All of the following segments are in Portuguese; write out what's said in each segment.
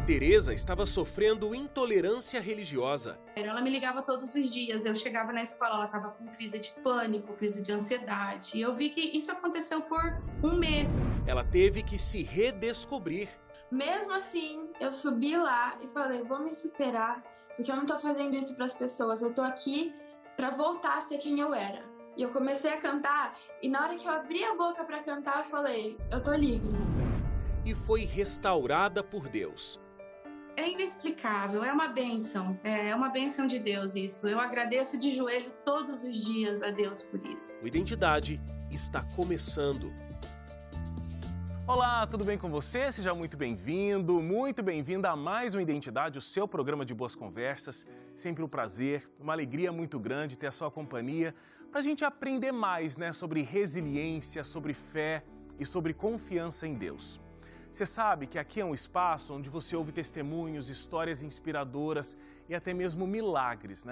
Teresa estava sofrendo intolerância religiosa. Ela me ligava todos os dias, eu chegava na escola, ela estava com crise de pânico, crise de ansiedade. E eu vi que isso aconteceu por um mês. Ela teve que se redescobrir. Mesmo assim, eu subi lá e falei, vou me superar, porque eu não tô fazendo isso pras pessoas, eu tô aqui pra voltar a ser quem eu era. E eu comecei a cantar, e na hora que eu abri a boca pra cantar, eu falei, eu tô livre. E foi restaurada por Deus. É inexplicável, é uma bênção de Deus isso. Eu agradeço de joelho todos os dias a Deus por isso. O Identidade está começando. Olá, tudo bem com você? Seja muito bem-vindo, muito bem-vinda a mais um Identidade, o seu programa de boas conversas. Sempre um prazer, uma alegria muito grande ter a sua companhia para a gente aprender mais, sobre resiliência, sobre fé e sobre confiança em Deus. Você sabe que aqui é um espaço onde você ouve testemunhos, histórias inspiradoras e até mesmo milagres,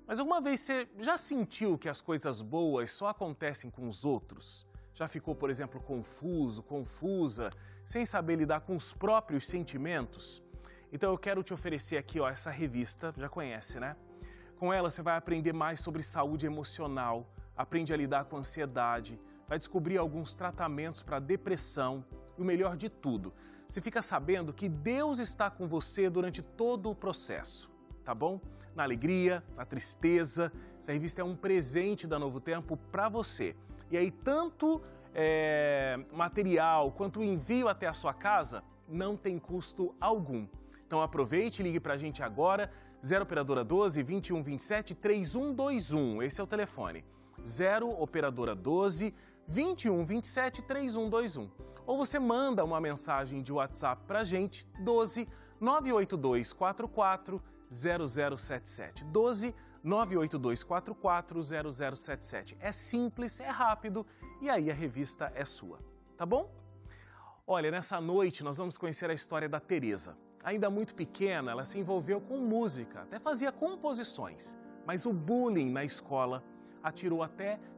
Mas alguma vez você já sentiu que as coisas boas só acontecem com os outros? Já ficou, por exemplo, confuso, confusa, sem saber lidar com os próprios sentimentos? Então eu quero te oferecer aqui, essa revista, já conhece, Com ela você vai aprender mais sobre saúde emocional, aprende a lidar com ansiedade, vai descobrir alguns tratamentos para depressão e o melhor de tudo, você fica sabendo que Deus está com você durante todo o processo, tá bom? Na alegria, na tristeza, essa revista é um presente da Novo Tempo para você. E aí tanto material quanto o envio até a sua casa não tem custo algum. Então aproveite e ligue para a gente agora, 0 operadora 12 21 27 3121, esse é o telefone. 0 operadora 12 21 27 3121. Ou você manda uma mensagem de WhatsApp para a gente, 12 982 44 0077. 12 982 44 0077. É simples, é rápido e aí a revista é sua, tá bom? Olha, nessa noite nós vamos conhecer a história da Teresa. Ainda muito pequena, ela se envolveu com música, até fazia composições. Mas o bullying na escola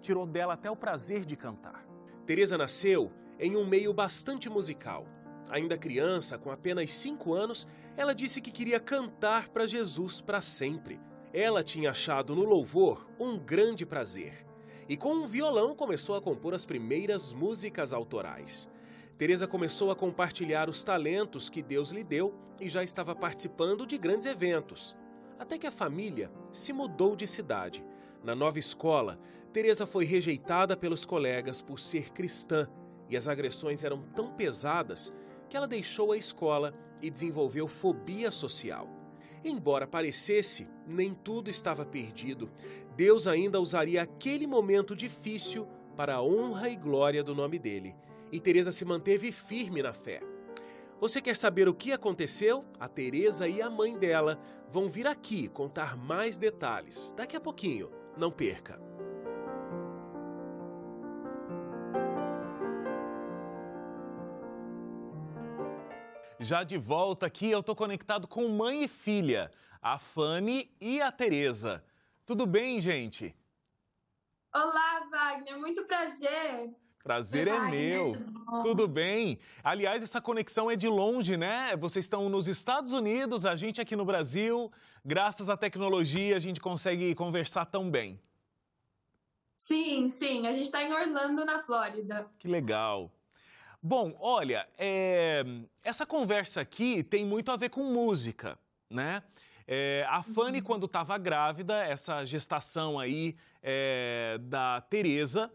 tirou dela até o prazer de cantar. Teresa nasceu em um meio bastante musical. Ainda criança, com apenas 5 anos, ela disse que queria cantar para Jesus para sempre. Ela tinha achado no louvor um grande prazer. E com um violão começou a compor as primeiras músicas autorais. Teresa começou a compartilhar os talentos que Deus lhe deu e já estava participando de grandes eventos. Até que a família se mudou de cidade. Na nova escola, Teresa foi rejeitada pelos colegas por ser cristã e as agressões eram tão pesadas que ela deixou a escola e desenvolveu fobia social. Embora parecesse, nem tudo estava perdido. Deus ainda usaria aquele momento difícil para a honra e glória do nome dele. E Teresa se manteve firme na fé. Você quer saber o que aconteceu? A Teresa e a mãe dela vão vir aqui contar mais detalhes. Daqui a pouquinho, não perca. Já de volta aqui, eu estou conectado com mãe e filha, a Fanny e a Teresa. Tudo bem, gente? Olá, Wagner, muito prazer. Prazer é meu. Tudo bem? Aliás, essa conexão é de longe, Vocês estão nos Estados Unidos, a gente aqui no Brasil. Graças à tecnologia, a gente consegue conversar tão bem. Sim, a gente está em Orlando, na Flórida. Que legal. Bom, olha, essa conversa aqui tem muito a ver com música, A Fanny, quando estava grávida, essa gestação aí da Teresa,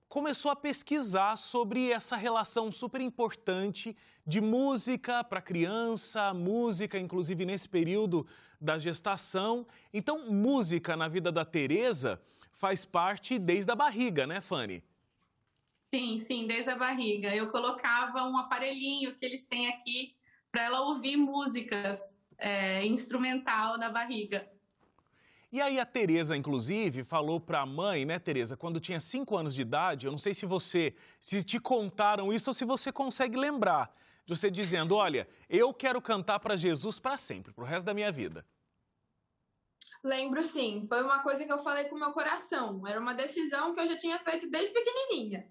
começou a pesquisar sobre essa relação super importante de música para criança, música, inclusive nesse período da gestação. Então, música na vida da Teresa faz parte desde a barriga, Fanny? Sim, desde a barriga. Eu colocava um aparelhinho que eles têm aqui para ela ouvir músicas instrumental na barriga. E aí a Teresa, inclusive, falou para a mãe, Teresa, quando tinha 5 anos de idade, eu não sei se te contaram isso ou se você consegue lembrar, de você dizendo, olha, eu quero cantar para Jesus para sempre, para o resto da minha vida. Lembro sim, foi uma coisa que eu falei com o meu coração, era uma decisão que eu já tinha feito desde pequenininha.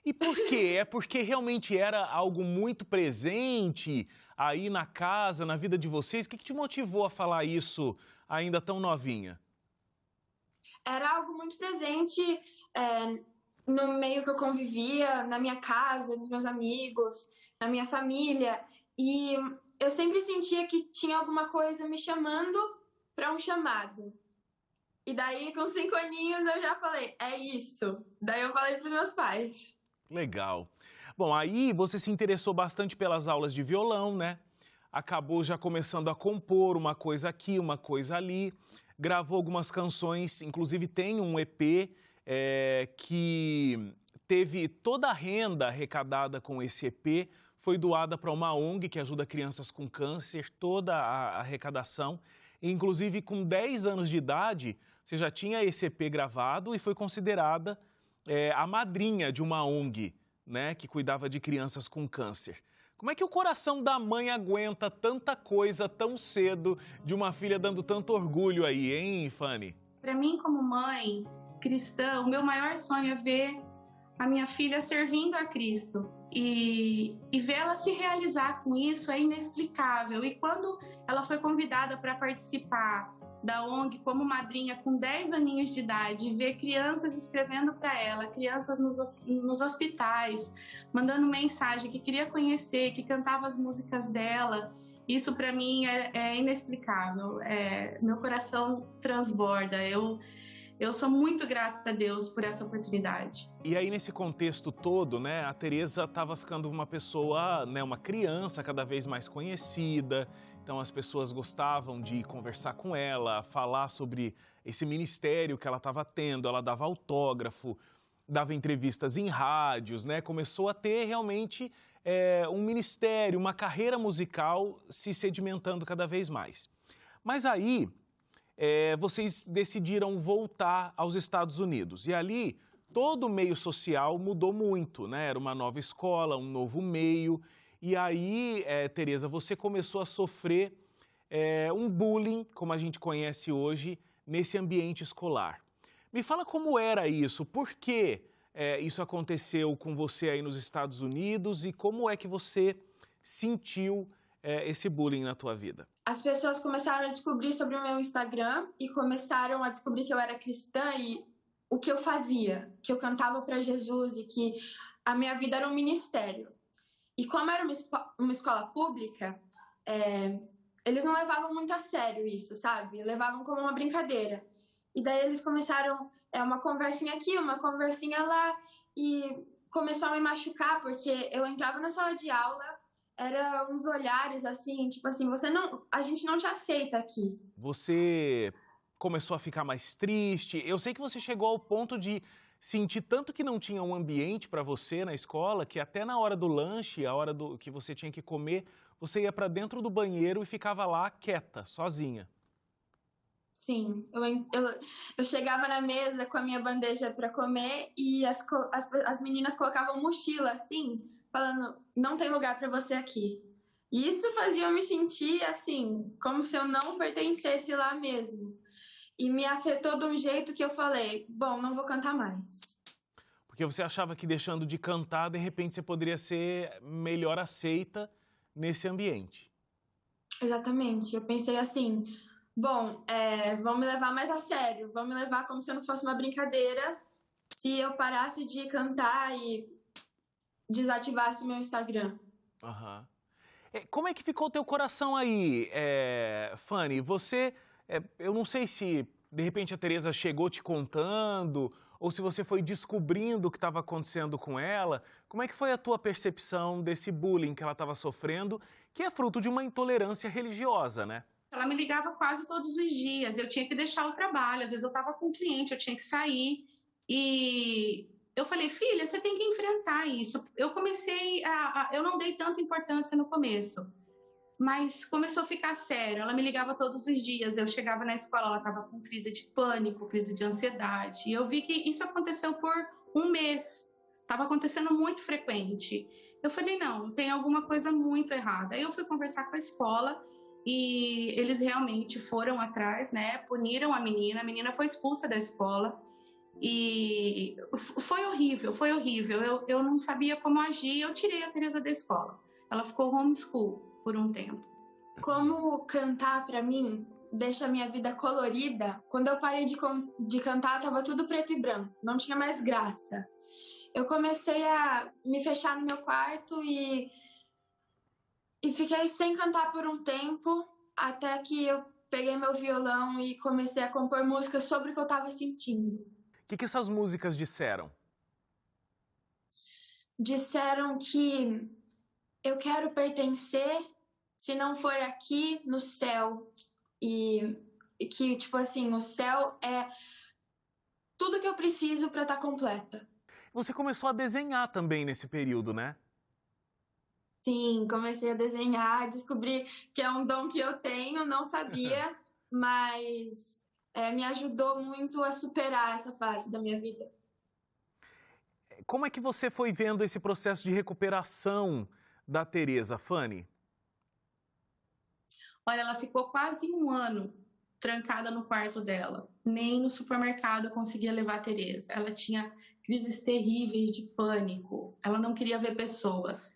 E por quê? É porque realmente era algo muito presente aí na casa, na vida de vocês? O que te motivou a falar isso ainda tão novinha? Era algo muito presente no meio que eu convivia, na minha casa, nos meus amigos, na minha família. E eu sempre sentia que tinha alguma coisa me chamando para um chamado. E daí, com 5 aninhos, eu já falei, é isso. Daí eu falei para os meus pais. Legal. Bom, aí você se interessou bastante pelas aulas de violão, né? Acabou já começando a compor uma coisa aqui, uma coisa ali. Gravou algumas canções, inclusive tem um EP que teve toda a renda arrecadada com esse EP, foi doada para uma ONG que ajuda crianças com câncer, toda a arrecadação. E, inclusive, com 10 anos de idade, você já tinha esse EP gravado e foi considerada a madrinha de uma ONG, né, que cuidava de crianças com câncer. Como é que o coração da mãe aguenta tanta coisa tão cedo de uma filha dando tanto orgulho aí, hein, Fanny? Para mim, como mãe cristã, o meu maior sonho é ver a minha filha servindo a Cristo. E vê-la se realizar com isso é inexplicável. E quando ela foi convidada para participar da ONG como madrinha com 10 aninhos de idade, ver crianças escrevendo para ela, crianças nos hospitais, mandando mensagem que queria conhecer, que cantava as músicas dela, isso para mim é inexplicável. Meu coração transborda. Eu sou muito grata a Deus por essa oportunidade. E aí, nesse contexto todo, né, a Teresa estava ficando uma pessoa, né, uma criança cada vez mais conhecida, então as pessoas gostavam de conversar com ela, falar sobre esse ministério que ela estava tendo, ela dava autógrafo, dava entrevistas em rádios, né, começou a ter realmente um ministério, uma carreira musical se sedimentando cada vez mais. Mas aí, vocês decidiram voltar aos Estados Unidos. E ali, todo o meio social mudou muito, né? Era uma nova escola, um novo meio. E aí, Teresa, você começou a sofrer um bullying, como a gente conhece hoje, nesse ambiente escolar. Me fala como era isso, por que isso aconteceu com você aí nos Estados Unidos e como é que você sentiu esse bullying na tua vida? As pessoas começaram a descobrir sobre o meu Instagram e começaram a descobrir que eu era cristã e o que eu fazia, que eu cantava para Jesus e que a minha vida era um ministério. E como era uma escola pública, eles não levavam muito a sério isso, sabe? Levavam como uma brincadeira. E daí eles começaram uma conversinha aqui, uma conversinha lá e começou a me machucar porque eu entrava na sala de aula, eram uns olhares assim, tipo assim, a gente não te aceita aqui. Você começou a ficar mais triste. Eu sei que você chegou ao ponto de sentir tanto que não tinha um ambiente para você na escola, que até na hora do lanche, a hora que você tinha que comer, você ia para dentro do banheiro e ficava lá quieta, sozinha. Sim, eu chegava na mesa com a minha bandeja para comer e as meninas colocavam mochila assim, falando, não tem lugar para você aqui. E isso fazia eu me sentir, assim, como se eu não pertencesse lá mesmo. E me afetou de um jeito que eu falei, bom, não vou cantar mais. Porque você achava que deixando de cantar, de repente você poderia ser melhor aceita nesse ambiente. Exatamente. Eu pensei assim, bom, vão me levar mais a sério, vão me levar como se eu não fosse uma brincadeira se eu parasse de cantar e desativasse o meu Instagram. Uhum. Como é que ficou o teu coração aí, Fanny? Você, eu não sei se de repente a Teresa chegou te contando ou se você foi descobrindo o que estava acontecendo com ela. Como é que foi a tua percepção desse bullying que ela estava sofrendo, que é fruto de uma intolerância religiosa, né? Ela me ligava quase todos os dias, eu tinha que deixar o trabalho, às vezes eu estava com um cliente, eu tinha que sair e eu falei, filha, você tem que enfrentar isso. Eu comecei eu não dei tanta importância no começo, mas começou a ficar sério. Ela me ligava todos os dias, eu chegava na escola, ela estava com crise de pânico, crise de ansiedade. E eu vi que isso aconteceu por um mês, estava acontecendo muito frequente. Eu falei, não, tem alguma coisa muito errada. Aí eu fui conversar com a escola e eles realmente foram atrás, né? Puniram a menina foi expulsa da escola. E foi horrível, foi horrível. Eu não sabia como agir, eu tirei a Teresa da escola. Ela ficou homeschool por um tempo. Como cantar para mim deixa a minha vida colorida, quando eu parei de cantar, tava tudo preto e branco, não tinha mais graça. Eu comecei a me fechar no meu quarto e fiquei sem cantar por um tempo, até que eu peguei meu violão e comecei a compor músicas sobre o que eu tava sentindo. O que essas músicas disseram? Disseram que eu quero pertencer, se não for aqui, no céu. E que, tipo assim, o céu é tudo que eu preciso para estar completa. Você começou a desenhar também nesse período, né? Sim, comecei a desenhar, descobri que é um dom que eu tenho, não sabia, mas me ajudou muito a superar essa fase da minha vida. Como é que você foi vendo esse processo de recuperação da Teresa, Fanny? Olha, ela ficou quase um ano trancada no quarto dela. Nem no supermercado eu conseguia levar a Teresa. Ela tinha crises terríveis de pânico. Ela não queria ver pessoas.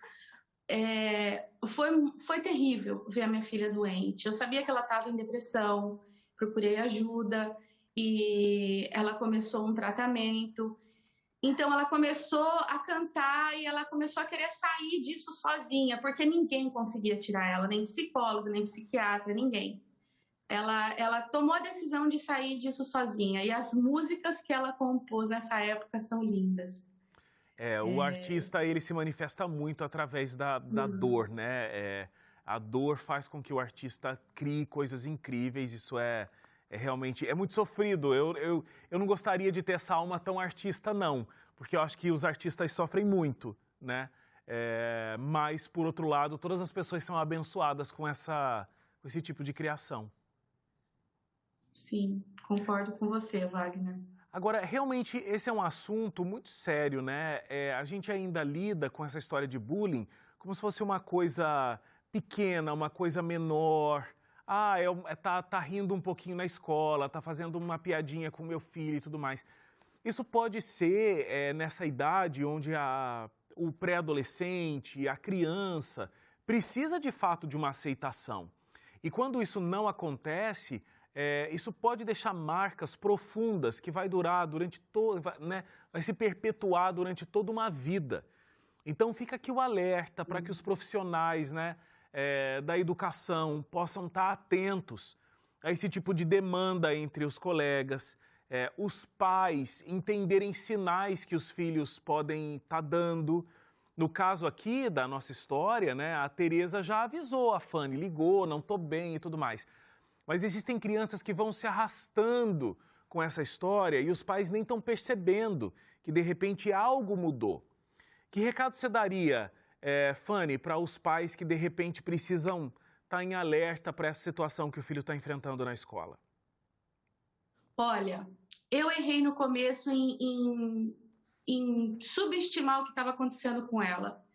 Foi terrível ver a minha filha doente. Eu sabia que ela estava em depressão, procurei ajuda e ela começou um tratamento. Então ela começou a cantar e ela começou a querer sair disso sozinha, porque ninguém conseguia tirar ela, nem psicólogo, nem psiquiatra, ninguém. Ela tomou a decisão de sair disso sozinha e as músicas que ela compôs nessa época são lindas. O artista, ele se manifesta muito através da dor, né? A dor faz com que o artista crie coisas incríveis, isso realmente muito sofrido. Eu não gostaria de ter essa alma tão artista, não, porque eu acho que os artistas sofrem muito, né? Mas, por outro lado, todas as pessoas são abençoadas com esse tipo de criação. Sim, concordo com você, Wagner. Agora, realmente, esse é um assunto muito sério, né? A gente ainda lida com essa história de bullying como se fosse uma coisa pequena, uma coisa menor. Tá rindo um pouquinho na escola, tá fazendo uma piadinha com meu filho e tudo mais. Isso pode ser nessa idade onde o pré-adolescente, a criança, precisa de fato de uma aceitação. E quando isso não acontece, isso pode deixar marcas profundas que vai durar vai se perpetuar durante toda uma vida. Então fica aqui o alerta para que os profissionais, né, da educação possam estar atentos a esse tipo de demanda entre os colegas, os pais entenderem sinais que os filhos podem estar dando. No caso aqui da nossa história, né, a Teresa já avisou a Fanny, ligou, não estou bem e tudo mais. Mas existem crianças que vão se arrastando com essa história e os pais nem estão percebendo que, de repente, algo mudou. Que recado você daria, Fanny, para os pais que, de repente, precisam estar em alerta para essa situação que o filho está enfrentando na escola? Olha, eu errei no começo em subestimar o que estava acontecendo com ela.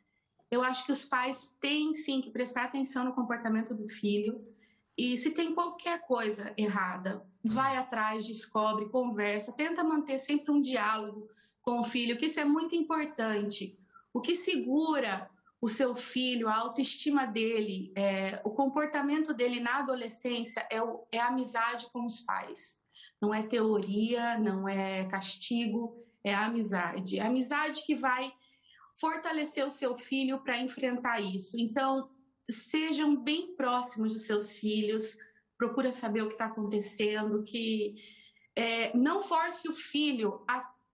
Eu acho que os pais têm, sim, que prestar atenção no comportamento do filho. E se tem qualquer coisa errada, vai atrás, descobre, conversa, tenta manter sempre um diálogo com o filho, que isso é muito importante. O que segura o seu filho, a autoestima dele, o comportamento dele na adolescência é a amizade com os pais. Não é teoria, não é castigo, é a amizade. É a amizade que vai fortalecer o seu filho para enfrentar isso. Então, sejam bem próximos dos seus filhos, procura saber o que está acontecendo, que não force o filho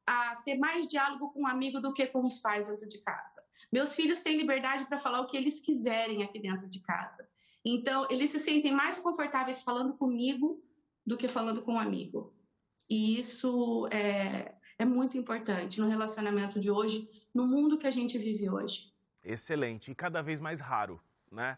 a ter mais diálogo com um amigo do que com os pais dentro de casa. Meus filhos têm liberdade para falar o que eles quiserem aqui dentro de casa. Então, eles se sentem mais confortáveis falando comigo do que falando com um amigo. E isso é muito importante no relacionamento de hoje, no mundo que a gente vive hoje. Excelente. E cada vez mais raro, né?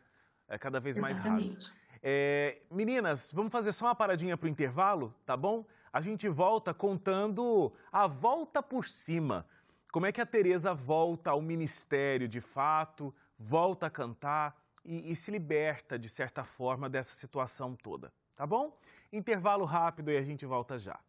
É cada vez mais Exatamente. raro. Meninas, vamos fazer só uma paradinha para o intervalo, tá bom? A gente volta contando a volta por cima. Como é que a Teresa volta ao ministério de fato, volta a cantar e se liberta, de certa forma, dessa situação toda, tá bom? Intervalo rápido e a gente volta já.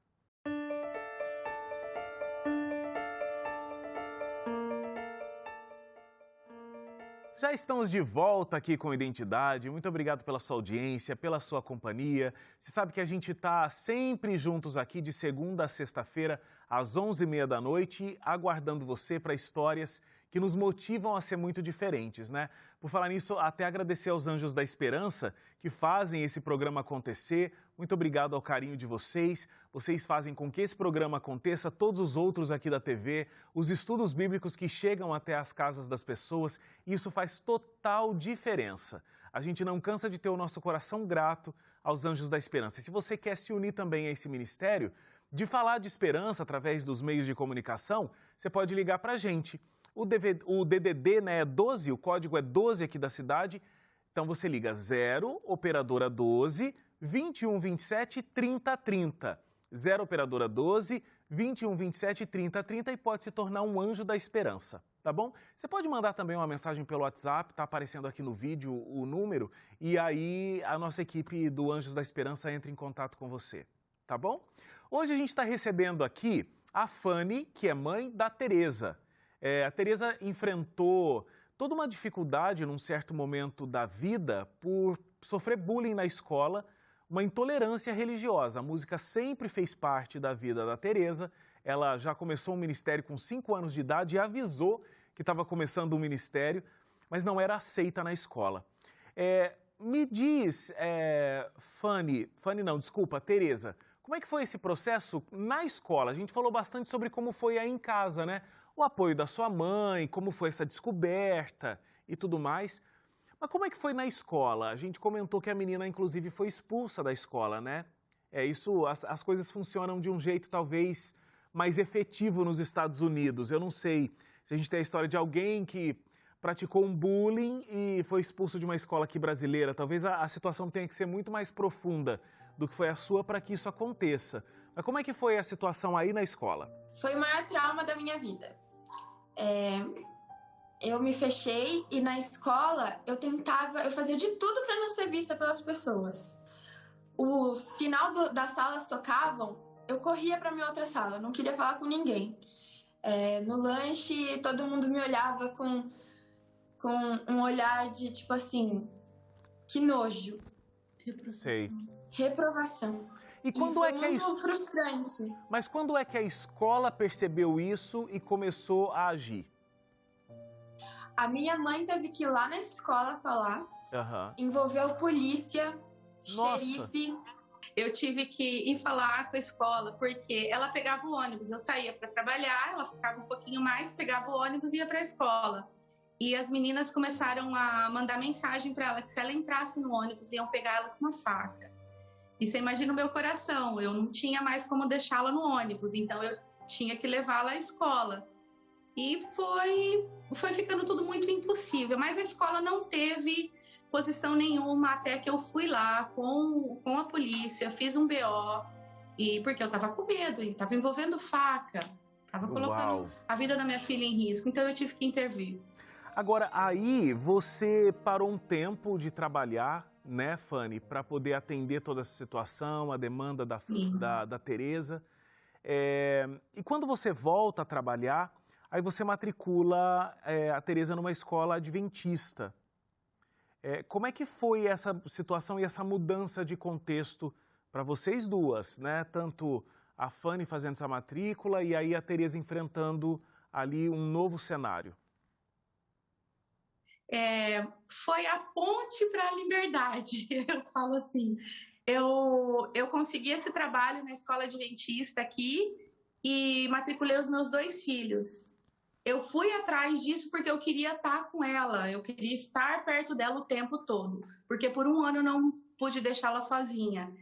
Já estamos de volta aqui com Identidade. Muito obrigado pela sua audiência, pela sua companhia. Você sabe que a gente está sempre juntos aqui de segunda a sexta-feira, às 11h30 da noite, aguardando você para histórias que nos motivam a ser muito diferentes, né? Por falar nisso, até agradecer aos Anjos da Esperança que fazem esse programa acontecer. Muito obrigado ao carinho de vocês. Vocês fazem com que esse programa aconteça, todos os outros aqui da TV, os estudos bíblicos que chegam até as casas das pessoas. Isso faz total diferença. A gente não cansa de ter o nosso coração grato aos Anjos da Esperança. E se você quer se unir também a esse ministério, de falar de esperança através dos meios de comunicação, você pode ligar para a gente. O DDD, né, é 12, o código é 12 aqui da cidade. Então você liga 0, operadora 12, 2127 3030. 0, operadora 12, 2127 3030 e pode se tornar um Anjo da Esperança, tá bom? Você pode mandar também uma mensagem pelo WhatsApp, tá aparecendo aqui no vídeo o número, e aí a nossa equipe do Anjos da Esperança entra em contato com você, tá bom? Hoje a gente está recebendo aqui a Fanny, que é mãe da Tereza. A Tereza enfrentou toda uma dificuldade num certo momento da vida por sofrer bullying na escola, uma intolerância religiosa. A música sempre fez parte da vida da Tereza. Ela já começou um ministério com 5 anos de idade e avisou que estava começando um ministério, mas não era aceita na escola. Me diz, Tereza, como é que foi esse processo na escola? A gente falou bastante sobre como foi aí em casa, né? O apoio da sua mãe, como foi essa descoberta e tudo mais. Mas como é que foi na escola? A gente comentou que a menina, inclusive, foi expulsa da escola, né? As coisas funcionam de um jeito talvez mais efetivo nos Estados Unidos. Eu não sei se a gente tem a história de alguém que praticou um bullying e foi expulso de uma escola aqui brasileira. Talvez a situação tenha que ser muito mais profunda do que foi a sua para que isso aconteça. Mas como é que foi a situação aí na escola? Foi o maior trauma da minha vida. Eu me fechei e na escola eu fazia de tudo para não ser vista pelas pessoas. O sinal das salas tocavam, eu corria para minha outra sala, não queria falar com ninguém. No lanche, todo mundo me olhava com um olhar de tipo assim, que nojo. Sei. Reprovação. E quando foi muito frustrante. Mas quando é que a escola percebeu isso e começou a agir? A minha mãe teve que ir lá na escola falar, envolveu polícia, xerife. Eu tive que ir falar com a escola, porque ela pegava o ônibus. Eu saía para trabalhar, ela ficava um pouquinho mais, pegava o ônibus e ia para a escola. E as meninas começaram a mandar mensagem para ela que se ela entrasse no ônibus, iam pegar ela com uma faca. E você imagina o meu coração, eu não tinha mais como deixá-la no ônibus, então eu tinha que levá-la à escola. E foi ficando tudo muito impossível, mas a escola não teve posição nenhuma até que eu fui lá com a polícia, fiz um BO, porque eu estava com medo, estava envolvendo faca, estava colocando a vida da minha filha em risco, então eu tive que intervir. Agora, aí você parou um tempo de trabalhar, né, Fanny, para poder atender toda essa situação, a demanda da Tereza. E quando você volta a trabalhar, aí você matricula a Tereza numa escola adventista. Como é que foi essa situação e essa mudança de contexto para vocês duas, né? Tanto a Fanny fazendo essa matrícula e aí a Tereza enfrentando ali um novo cenário. Foi a ponte para a liberdade, eu falo assim. Eu consegui esse trabalho na escola adventista aqui e matriculei os meus 2 filhos. Eu fui atrás disso porque eu queria estar com ela, eu queria estar perto dela o tempo todo, porque por um ano eu não pude deixá-la sozinha.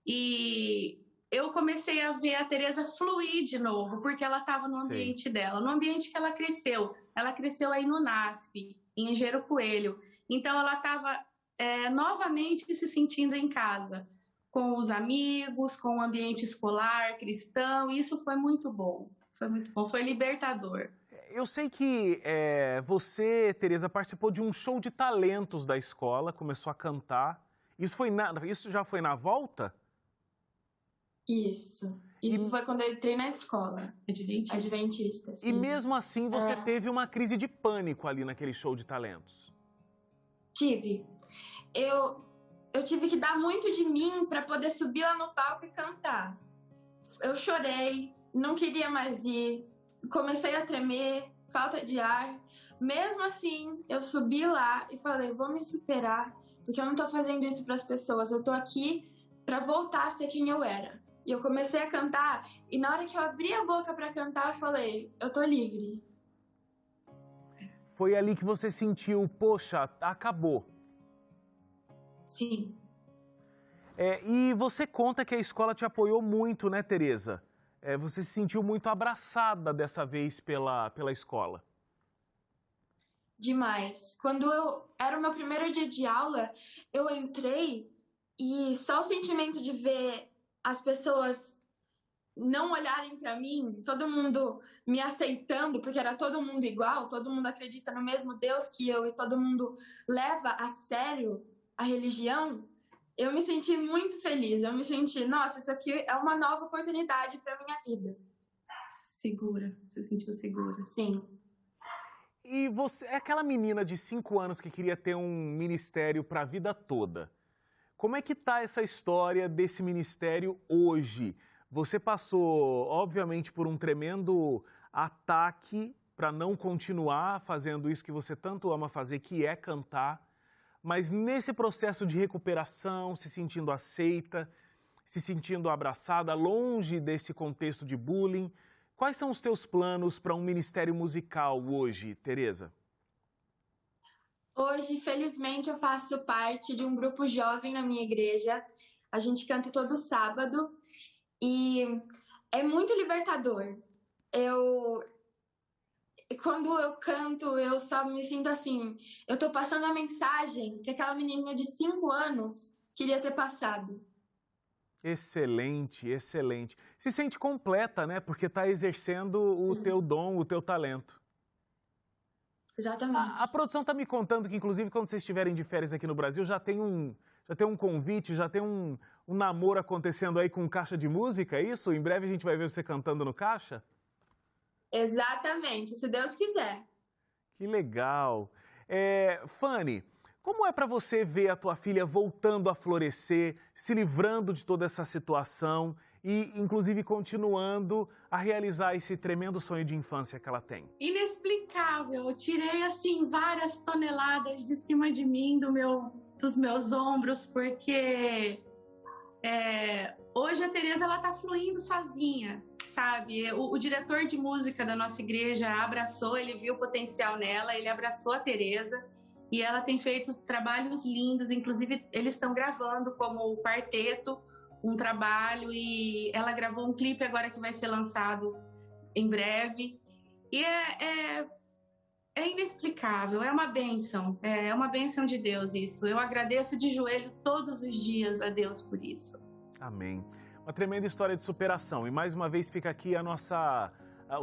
E eu comecei a ver a Tereza fluir de novo, porque ela estava no ambiente dela, no ambiente que ela cresceu. Ela cresceu aí no NASP, em Engenheiro Coelho. Então ela estava novamente se sentindo em casa, com os amigos, com o ambiente escolar, cristão, e isso foi muito bom, foi libertador. Eu sei que você, Tereza, participou de um show de talentos da escola, começou a cantar. Isso já foi na volta? Isso foi quando eu entrei na escola adventista. Sim. E mesmo assim você teve uma crise de pânico ali naquele show de talentos. Tive. Eu tive que dar muito de mim para poder subir lá no palco e cantar. Eu chorei, não queria mais ir, comecei a tremer, falta de ar. Mesmo assim, eu subi lá e falei, vou me superar, porque eu não tô fazendo isso para as pessoas, eu tô aqui para voltar a ser quem eu era. E eu comecei a cantar, e na hora que eu abri a boca para cantar, eu falei, eu tô livre. Foi ali que você sentiu, poxa, acabou. Sim. E você conta que a escola te apoiou muito, né, Tereza? Você se sentiu muito abraçada dessa vez pela escola. Demais. Quando era o meu primeiro dia de aula, eu entrei e só o sentimento de ver as pessoas não olharem para mim, todo mundo me aceitando, porque era todo mundo igual, todo mundo acredita no mesmo Deus que eu e todo mundo leva a sério a religião, eu me senti muito feliz. Eu me senti, nossa, isso aqui é uma nova oportunidade para minha vida. Segura, você se sentiu segura? Sim. E você é aquela menina de 5 anos que queria ter um ministério para a vida toda. Como é que tá essa história desse ministério hoje? Você passou, obviamente, por um tremendo ataque para não continuar fazendo isso que você tanto ama fazer, que é cantar. Mas nesse processo de recuperação, se sentindo aceita, se sentindo abraçada, longe desse contexto de bullying, quais são os teus planos para um ministério musical hoje, Tereza? Hoje, felizmente, eu faço parte de um grupo jovem na minha igreja. A gente canta todo sábado e é muito libertador. Quando eu canto, eu só me sinto assim, eu tô passando a mensagem que aquela menininha de 5 anos queria ter passado. Excelente, excelente. Se sente completa, né? Porque está exercendo o teu dom, o teu talento. Exatamente. A produção está me contando que, inclusive, quando vocês estiverem de férias aqui no Brasil, já tem um convite, já tem um namoro acontecendo aí com um caixa de música, é isso? Em breve a gente vai ver você cantando no caixa? Exatamente, se Deus quiser. Que legal. Fanny, como é para você ver a tua filha voltando a florescer, se livrando de toda essa situação e, inclusive, continuando a realizar esse tremendo sonho de infância que ela tem? Inexplicável. Eu tirei, assim, várias toneladas de cima de mim, dos meus ombros, porque hoje a Tereza, ela tá fluindo sozinha, sabe? O diretor de música da nossa igreja abraçou, ele viu o potencial nela, ele abraçou a Tereza e ela tem feito trabalhos lindos, inclusive eles estão gravando como quarteto um trabalho e ela gravou um clipe agora que vai ser lançado em breve e é inexplicável, é uma bênção de Deus isso. Eu agradeço de joelho todos os dias a Deus por isso. Amém. Uma tremenda história de superação e mais uma vez fica aqui o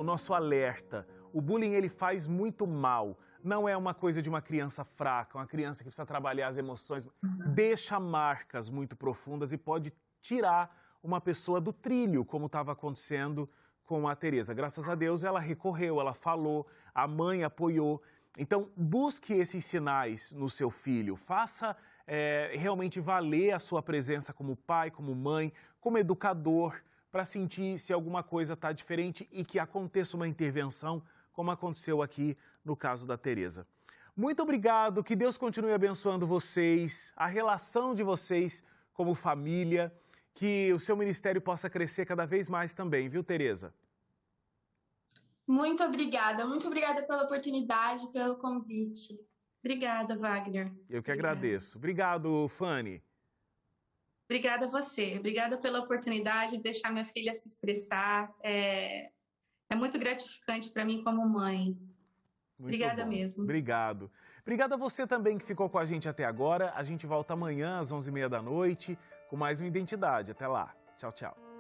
nosso alerta. O bullying ele faz muito mal. Não é uma coisa de uma criança fraca, uma criança que precisa trabalhar as emoções. Deixa marcas muito profundas e pode tirar uma pessoa do trilho, como estava acontecendo com a Tereza. Graças a Deus ela recorreu, ela falou, a mãe apoiou. Então busque esses sinais no seu filho, faça realmente valer a sua presença como pai, como mãe, como educador, para sentir se alguma coisa está diferente e que aconteça uma intervenção, como aconteceu aqui no caso da Tereza. Muito obrigado, que Deus continue abençoando vocês, a relação de vocês como família, que o seu ministério possa crescer cada vez mais também, viu, Tereza? Muito obrigada pela oportunidade, pelo convite. Obrigada, Wagner. Eu que agradeço. Obrigado, Fanny. Obrigada a você. Obrigada pela oportunidade de deixar minha filha se expressar. É muito gratificante para mim como mãe. Obrigada mesmo. Obrigado. Obrigado a você também que ficou com a gente até agora. A gente volta amanhã às 11h30 da noite com mais uma Identidade. Até lá. Tchau, tchau.